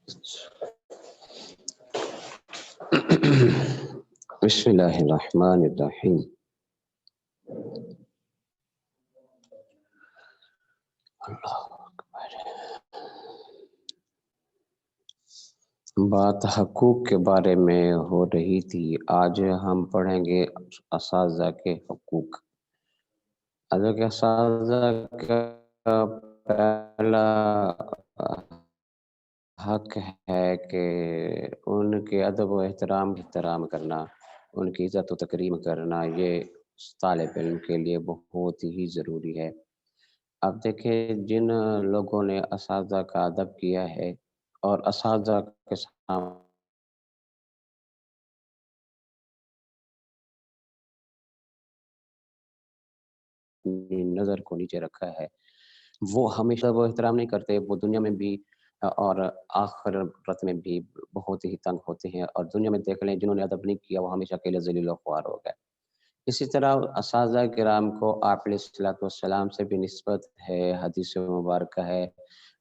بسم اللہ الرحمن الرحیم۔ اللہ اکبر۔ بات حقوق کے بارے میں ہو رہی تھی، آج ہم پڑھیں گے اساتذہ کے حقوق۔ حضرت اساتذہ کا پہلا حق ہے کہ ان کے ادب و احترام کرنا، ان کی عزت و تکریم کرنا، یہ طالب علم کے لیے بہت ہی ضروری ہے۔ اب دیکھیں، جن لوگوں نے اساتذہ کا ادب کیا ہے اور اساتذہ کے سامنے نظر کو نیچے رکھا ہے، وہ ہمیشہ وہ احترام نہیں کرتے، وہ دنیا میں بھی اور آخرت میں بھی بہت ہی تنگ ہوتے ہیں، اور دنیا میں دیکھ لیں جنہوں نے ادب نہیں کیا وہ ہمیشہ کے لیے ذلیل و خوار ہو گئے۔ اسی طرح اساتذہ کرام کو آپ علیہ الصلوۃ والسلام سے بھی نسبت ہے، حدیث مبارکہ ہے،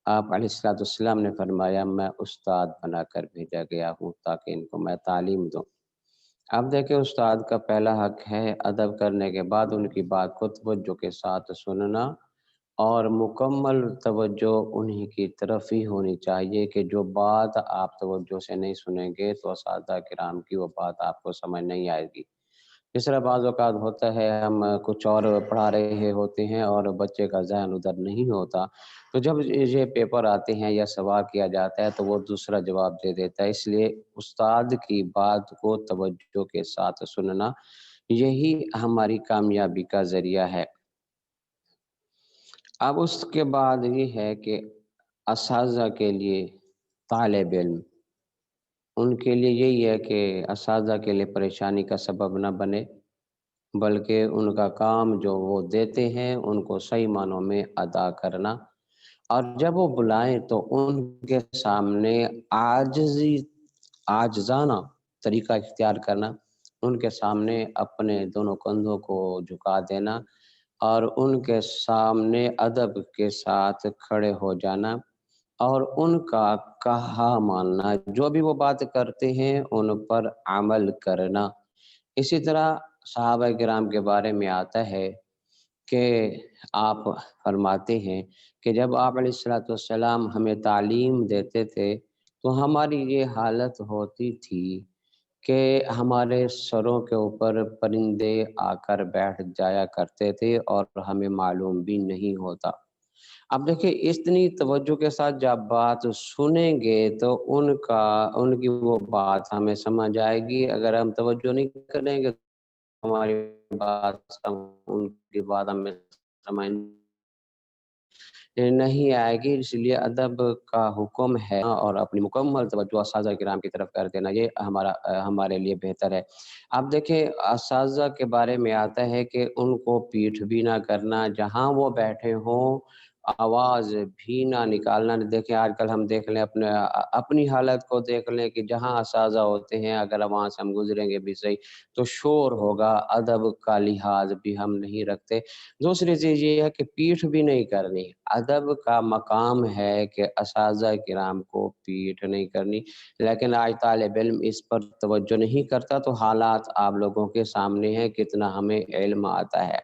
آپ علیہ الصلوۃ والسلام نے فرمایا میں استاد بنا کر بھیجا گیا ہوں تاکہ ان کو میں تعلیم دوں۔ اب دیکھیں، استاد کا پہلا حق ہے ادب کرنے کے بعد ان کی بات کو توجہ کے ساتھ سننا، اور مکمل توجہ انہی کی طرف ہی ہونی چاہیے کہ جو بات آپ توجہ سے نہیں سنیں گے تو اساتذہ کرام کی وہ بات آپ کو سمجھ نہیں آئے گی۔ اس طرح بعض اوقات ہوتا ہے ہم کچھ اور پڑھا رہے ہوتے ہیں اور بچے کا ذہن ادھر نہیں ہوتا، تو جب یہ پیپر آتے ہیں یا سوال کیا جاتا ہے تو وہ دوسرا جواب دے دیتا ہے۔ اس لیے استاد کی بات کو توجہ کے ساتھ سننا یہی ہماری کامیابی کا ذریعہ ہے۔ اب اس کے بعد یہ ہے کہ اساتذہ کے لیے طالب علم، ان کے لیے یہی ہے کہ اساتذہ کے لیے پریشانی کا سبب نہ بنے، بلکہ ان کا کام جو وہ دیتے ہیں ان کو صحیح معنوں میں ادا کرنا، اور جب وہ بلائیں تو ان کے سامنے عاجزانہ طریقہ اختیار کرنا، ان کے سامنے اپنے دونوں کندھوں کو جھکا دینا اور ان کے سامنے ادب کے ساتھ کھڑے ہو جانا اور ان کا کہا ماننا، جو بھی وہ بات کرتے ہیں ان پر عمل کرنا۔ اسی طرح صحابہ کرام کے بارے میں آتا ہے کہ آپ فرماتے ہیں کہ جب آپ علیہ الصلوۃ والسلام ہمیں تعلیم دیتے تھے تو ہماری یہ حالت ہوتی تھی کہ ہمارے سروں کے اوپر پرندے آ کر بیٹھ جایا کرتے تھے اور ہمیں معلوم بھی نہیں ہوتا۔ اب دیکھیں، اتنی توجہ کے ساتھ جب بات سنیں گے تو ان کی وہ بات ہمیں سمجھ آئے گی۔ اگر ہم توجہ نہیں کریں گے ہماری ان کی بات ہمیں سمجھ نہیں آئے گی۔ اس لیے ادب کا حکم ہے اور اپنی مکمل توجہ اساتذہ کرام کی طرف کر دینا، یہ ہمارے لیے بہتر ہے۔ اب دیکھیں، اساتذہ کے بارے میں آتا ہے کہ ان کو پیٹھ بھی نہ کرنا، جہاں وہ بیٹھے ہوں آواز بھی نہ نکالنا۔ دیکھیں آج کل ہم دیکھ لیں اپنی حالت کو دیکھ لیں کہ جہاں اساتذہ ہوتے ہیں اگر وہاں سے ہم گزریں گے بھی صحیح تو شور ہوگا، ادب کا لحاظ بھی ہم نہیں رکھتے۔ دوسری چیز یہ ہے کہ پیٹھ بھی نہیں کرنی، ادب کا مقام ہے کہ اساتذہ کرام کو پیٹھ نہیں کرنی، لیکن آج طالب علم اس پر توجہ نہیں کرتا، تو حالات آپ لوگوں کے سامنے ہیں، کتنا ہمیں علم آتا ہے۔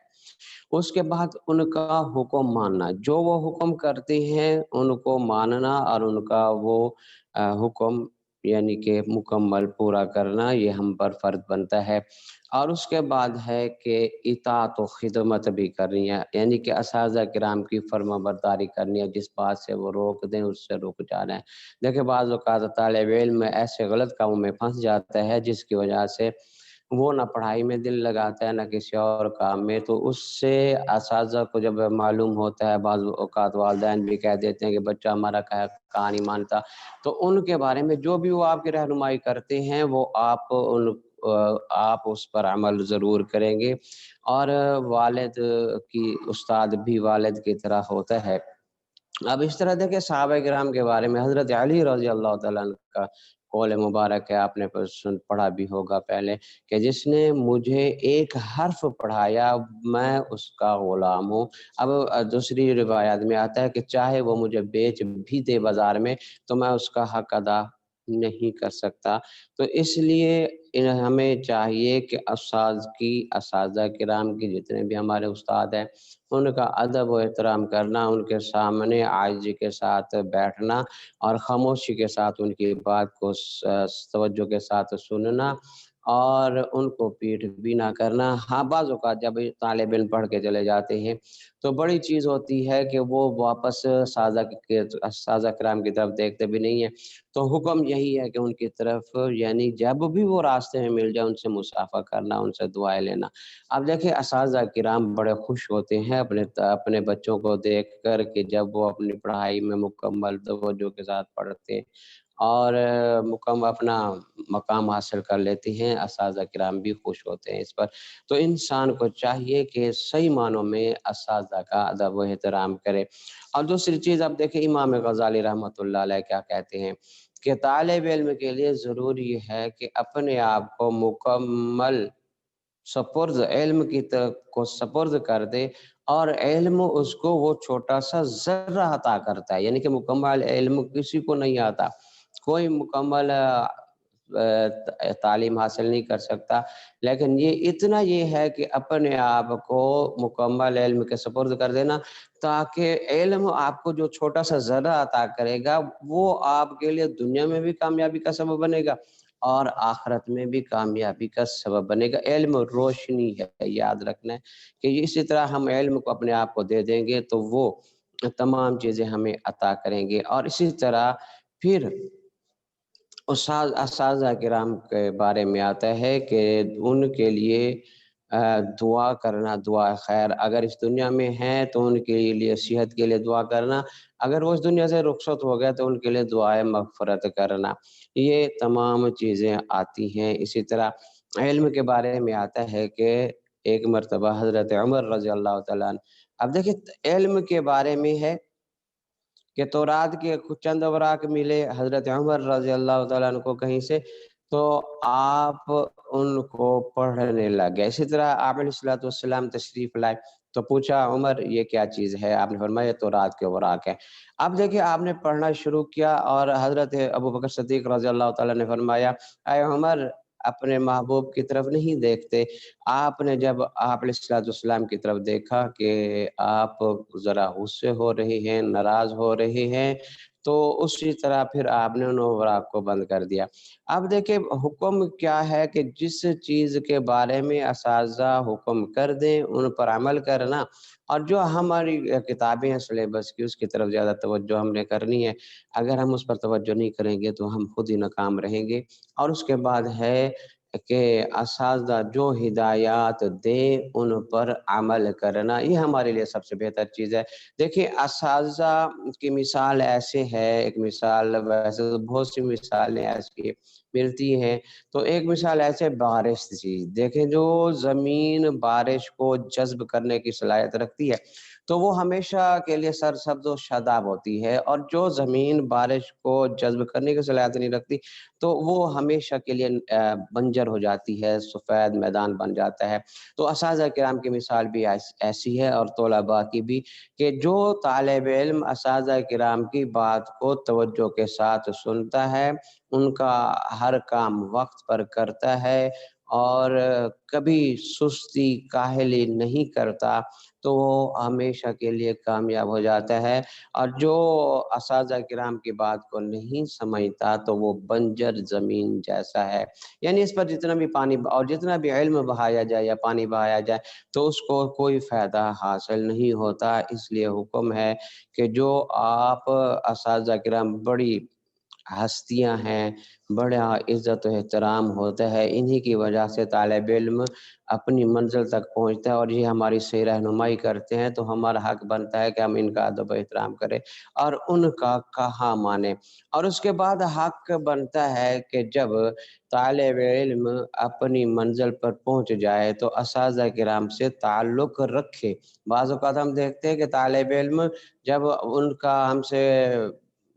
اس کے بعد ان کا حکم ماننا، جو وہ حکم کرتے ہیں ان کو ماننا اور ان کا وہ حکم یعنی کہ مکمل پورا کرنا، یہ ہم پر فرض بنتا ہے۔ اور اس کے بعد ہے کہ اطاعت و خدمت بھی کرنی ہے، یعنی کہ اساتذہ کرام کی فرما برداری کرنی ہے، جس بات سے وہ روک دیں اس سے رک جانا ہے۔ دیکھیں بعض اوقات طالب علم ایسے غلط کاموں میں پھنس جاتا ہے جس کی وجہ سے وہ نہ پڑھائی میں دل لگاتا ہے نہ کسی اور کام میں، تو اس سے اساتذہ کو جب معلوم ہوتا ہے، بعض اوقات والدین بھی کہہ دیتے ہیں کہ بچہ ہمارا کہا نہیں مانتا، تو ان کے بارے میں جو بھی وہ آپ کی رہنمائی کرتے ہیں وہ آپ اس پر عمل ضرور کریں گے، اور والد کی استاد بھی والد کی طرح ہوتا ہے۔ اب اس طرح دیکھیں صحابہ کرام کے بارے میں حضرت علی رضی اللہ تعالیٰ عنہ کا قول مبارک ہے، آپ نے پڑھا بھی ہوگا پہلے، کہ جس نے مجھے ایک حرف پڑھایا میں اس کا غلام ہوں۔ اب دوسری روایات میں آتا ہے کہ چاہے وہ مجھے بیچ بھی دے بازار میں تو میں اس کا حق ادا نہیں کر سکتا۔ تو اس لیے ہمیں چاہیے کہ اساتذہ کرام کی جتنے بھی ہمارے استاد ہیں ان کا ادب و احترام کرنا، ان کے سامنے عاجزی کے ساتھ بیٹھنا اور خاموشی کے ساتھ ان کی بات کو توجہ کے ساتھ سننا اور ان کو پیٹھ بھی نہ کرنا۔ ہاں بعض اوقات جب طالب علم پڑھ کے چلے جاتے ہیں تو بڑی چیز ہوتی ہے کہ وہ واپس اساتذہ کرام کی طرف دیکھتے بھی نہیں ہیں، تو حکم یہی ہے کہ ان کی طرف یعنی جب بھی وہ راستے میں مل جائے ان سے مصافحہ کرنا، ان سے دعائیں لینا۔ اب دیکھیں اساتذہ کرام بڑے خوش ہوتے ہیں اپنے بچوں کو دیکھ کر کہ جب وہ اپنی پڑھائی میں مکمل توجہ کے ساتھ پڑھتے اور مکمل اپنا مقام حاصل کر لیتے ہیں، اساتذہ کرام بھی خوش ہوتے ہیں اس پر۔ تو انسان کو چاہیے کہ صحیح معنوں میں اساتذہ کا ادب و احترام کرے۔ اور دوسری چیز اب دیکھیں امام غزالی رحمۃ اللہ علیہ کیا کہتے ہیں کہ طالب علم کے لیے ضروری ہے کہ اپنے آپ کو مکمل علم کی طرف کو سپرد کر دے، اور علم اس کو وہ چھوٹا سا ذرہ عطا کرتا ہے، یعنی کہ مکمل علم کسی کو نہیں آتا، کوئی مکمل تعلیم حاصل نہیں کر سکتا، لیکن یہ اتنا یہ ہے کہ اپنے آپ کو مکمل علم کے سپرد کر دینا، تاکہ علم آپ کو جو چھوٹا سا ذرہ عطا کرے گا وہ آپ کے لیے دنیا میں بھی کامیابی کا سبب بنے گا اور آخرت میں بھی کامیابی کا سبب بنے گا۔ علم روشنی ہے، یاد رکھنا ہے کہ اسی طرح ہم علم کو اپنے آپ کو دے دیں گے تو وہ تمام چیزیں ہمیں عطا کریں گے۔ اور اسی طرح پھر اساتذہ کرام کے بارے میں آتا ہے کہ ان کے لیے دعا کرنا، دعا خیر، اگر اس دنیا میں ہیں تو ان کے لیے صحت کے لیے دعا کرنا، اگر وہ اس دنیا سے رخصت ہو گئے تو ان کے لیے دعائے مغفرت کرنا، یہ تمام چیزیں آتی ہیں۔ اسی طرح علم کے بارے میں آتا ہے کہ ایک مرتبہ حضرت عمر رضی اللہ تعالیٰ عنہ، اب دیکھیں علم کے بارے میں ہے کہ تورات کے کچھ چند اوراق ملے حضرت عمر رضی اللہ تعالیٰ عنہ کو کہیں سے، تو آپ ان کو پڑھنے لگے۔ اسی طرح آپ علیہ الصلوۃ والسلام تشریف لائے تو پوچھا عمر یہ کیا چیز ہے؟ آپ نے فرمایا تورات کے اوراق ہے۔ اب دیکھیں آپ نے پڑھنا شروع کیا اور حضرت ابو بکر صدیق رضی اللہ تعالیٰ نے فرمایا اے عمر اپنے محبوب کی طرف نہیں دیکھتے۔ آپ نے جب آپ علیہ الصلوۃ والسلام کی طرف دیکھا کہ آپ ذرا غصے ہو رہے ہیں، ناراض ہو رہے ہیں، تو اسی طرح پھر آپ نے ان اوراق کو بند کر دیا۔ اب دیکھیں حکم کیا ہے کہ جس چیز کے بارے میں اساتذہ حکم کر دیں ان پر عمل کرنا، اور جو ہماری کتابیں ہیں سلیبس کی اس کی طرف زیادہ توجہ ہم نے کرنی ہے۔ اگر ہم اس پر توجہ نہیں کریں گے تو ہم خود ہی ناکام رہیں گے۔ اور اس کے بعد ہے کہ اساتذہ جو ہدایات دے ان پر عمل کرنا، یہ ہمارے لیے سب سے بہتر چیز ہے۔ دیکھیں اساتذہ کی مثال ایسے ہے، ایک مثال ویسے تو بہت سی مثالیں ایسی ملتی ہیں، تو ایک مثال ایسے بارش تھی۔ دیکھیں جو زمین بارش کو جذب کرنے کی صلاحیت رکھتی ہے تو وہ ہمیشہ کے لیے سرسبز و شاداب ہوتی ہے، اور جو زمین بارش کو جذب کرنے کی صلاحیت نہیں رکھتی تو وہ ہمیشہ کے لیے بنجر ہو جاتی ہے، سفید میدان بن جاتا ہے۔ تو اساتذہ کرام کی مثال بھی ایسی ہے اور طلباء کی بھی، کہ جو طالب علم اساتذہ کرام کی بات کو توجہ کے ساتھ سنتا ہے، ان کا ہر کام وقت پر کرتا ہے اور کبھی سستی کاہلی نہیں کرتا تو وہ ہمیشہ کے لیے کامیاب ہو جاتا ہے، اور جو اساتذہ کرام کی بات کو نہیں سمجھتا تو وہ بنجر زمین جیسا ہے۔ یعنی اس پر جتنا بھی پانی اور جتنا بھی علم بہایا جائے یا پانی بہایا جائے تو اس کو کوئی فائدہ حاصل نہیں ہوتا۔ اس لیے حکم ہے کہ جو آپ اساتذہ کرام بڑی ہستیاں ہیں، بڑا عزت و احترام ہوتا ہے، انہی کی وجہ سے طالب علم اپنی منزل تک پہنچتا ہے اور یہ ہماری صحیح رہنمائی کرتے ہیں، تو ہمارا حق بنتا ہے کہ ہم ان کا ادب و احترام کریں اور ان کا کہا مانیں۔ اور اس کے بعد حق بنتا ہے کہ جب طالب علم اپنی منزل پر پہنچ جائے تو اساتذہ کرام سے تعلق رکھے۔ بعض اوقات ہم دیکھتے ہیں کہ طالب علم جب ان کا ہم سے